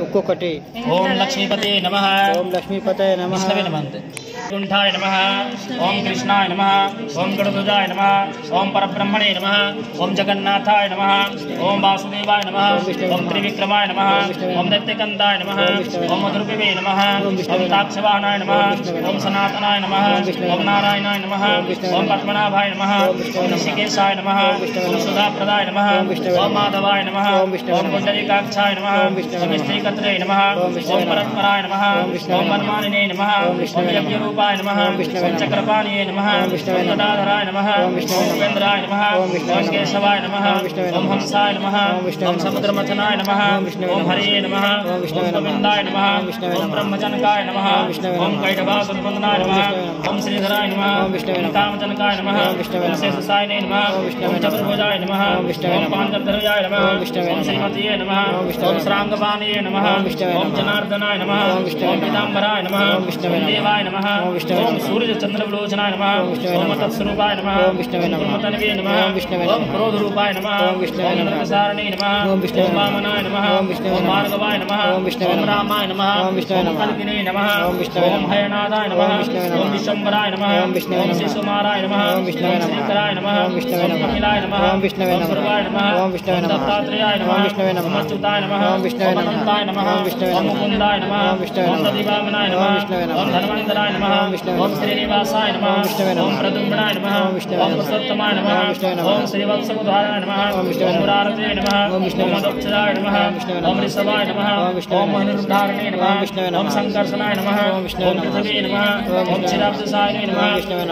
ఒక్కొక్కటి ఓం లక్ష్మీపతే నమః ఓం లక్ష్మీపతే నమః విష్ణవే నమః కుంఠాయ నమః ఓం కృష్ణాయ నమః ఓం గరుడాయ నమః ఓం పరబ్రహ్మణే నమః ఓం జగన్నాథాయ నమః ఓం వాసుదేవాయ నమః ఓం త్రివిక్రమాయ నమః ఓం దైత్యకందాయ నమః ఓం మధురపివే నమః ఓం తాక్షవాహనాయ నమః ఓం సనాతనాయ నమః ఓం నారాయణాయ నమః ఓం పద్మనాభాయ నమః ఓం ఋషికేశాయ నమః ఓం సుధాప్రదాయ నమః ఓం మాధవాయ నమః ఓం పుండరీకాక్షాయ నమః ఓం శ్రీకత్రే నమః ఓం పరత్పరాయ నమః ఓం వన్మానినే నమః ఓం యజ్ఞరూపాయ నమః ఓం చక్రపాణియే నమః ఓం గదాధరాయ నమః ఓం ఉపేంద్రాయ నమః ఓం కేశవాయ నమః ఓం హంసాయ నమః ఓం సముద్రమథనాయ నమః ఓం హరియే నమః ఓం గోవిందాయ నమః ఓం బ్రహ్మజనకాయ నమః ఓం కైటభాసురబంధనాయ నమః ఓం శ్రీధరాయ నమః ఓం కామజనకాయ నమః ఓం శేషసాయనే నమః ఓం చతుర్భుజాయ నమః ఓం పాంచధరాయ నమః ఓం శ్రీమతియే నమః ఓం శ్రాంగపాణియే నమః ఓం జనార్దనాయ నమః ఓం పీతాంబరాయ నమః ఓం దేవాయ నమః ఓం సూర్య చంద్రవిలోచనాయ నమః ఓం తత్స్వరూపాయ నమః ఓం బ్రహ్మతనవే నమః ఓం క్రోధరూపాయ నమః ఓం నరకసారణే నమః ఓం వామనాయ నమః ఓం భార్గవాయ నమః ఓం రామాయ నమః ఓం కల్కినే నమః ఓం హయనాథాయ నమః ఓం విశ్వంబరాయ నమః ఓం శిశుమారాయ నమః ఓం శ్రీకరాయ నమః ఓం కపిలాయ నమః ఓం సర్వాయ నమః ఓం దత్తాత్రేయాయ నమః ఓం అచ్యుతాయ నమః ఓం అనంతాయ నమః ఓం ముకుందాయ నమః ఓం సదివామనాయ నమః ఓం ధన్వంతరాయ నమః ఓం శ్రీనివాసాయ నమః ఓం ప్రదుమ్నాయ నమః ఓం పురుషోత్తమాయ నమః ఓం శ్రీవత్సముధారాయ నమః ఓం మురారతే నమః ఓం మదక్షరాయ నమః ఓం రిషభాయ నమః ఓం మహనుర్ధారణే నమః ఓం సంకర్షణాయ నమః ఓం పృథివే నమః ఓం క్షీరాబ్దసాయనే నమః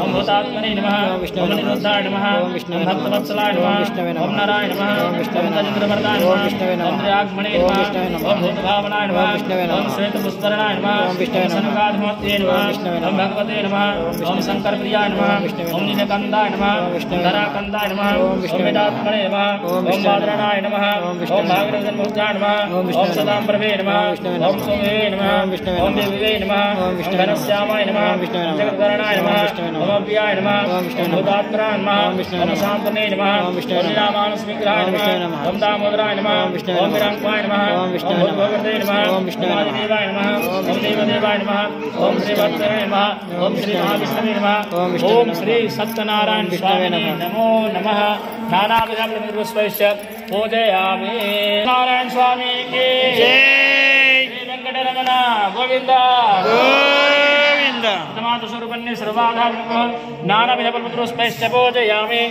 ఓం భూతాత్మనే నమః ఓం నిరుద్ధాయ నమః ఓం భక్తవత్సలాయ నమః ఓం నరాయ నమః ఓం గజేంద్రవర్ధాయ నమః ఓం త్రియాగ్మణే నమః ఓం భూతభావనాయ నమః ఓం శ్వేతపుష్కరణాయ నమః ఓం సనకాధిమత్యే నమః ఓం భగవతే నమః ఓం శంకరప్రియాయ నమః ఓం నీలకందాయ నమః ఓం ధరాకందాయ నమః ఓం విష్ణువేదాత్మనే నమః ఓం బాదరణాయ నమః ఓం భాగవతన్ముద్రాయ నమః ఓం సదాంబరవే నమః ఓం సోమే నమః ఓం దేవే నమః ఓం ఘనశ్యామాయ నమః ఓం జగద్గరణాయ నమః ఓం అవ్యాయ నమః ఓం భూతాత్మనాయ నమః ఓం శాంతనే నమః ఓం శ్రీరామానుస్మిగ్రహాయ నమః ఓం దామోదరాయ నమః ఓం విరాంకాయ నమః ఓం భగవతే నమః ఓం ఆదిదేవాయ నమః ఓం దేవదేవాయ నమః ఓం శ్రీవత్సరాయ నమః ఓం శ్రీ మహావిష్ణవే నమః ఓం శ్రీ సత్యనారాయణ స్వామినే నమో నమః నానావిధపుష్పైశ్చ పూజయామి నారాయణ స్వామి కి జై శ్రీ వెంకటరమణ గోవింద గోవింద తమాతు స్వరూపన్య సర్వాధార నానావిధపుష్పైశ్చ పూజయామి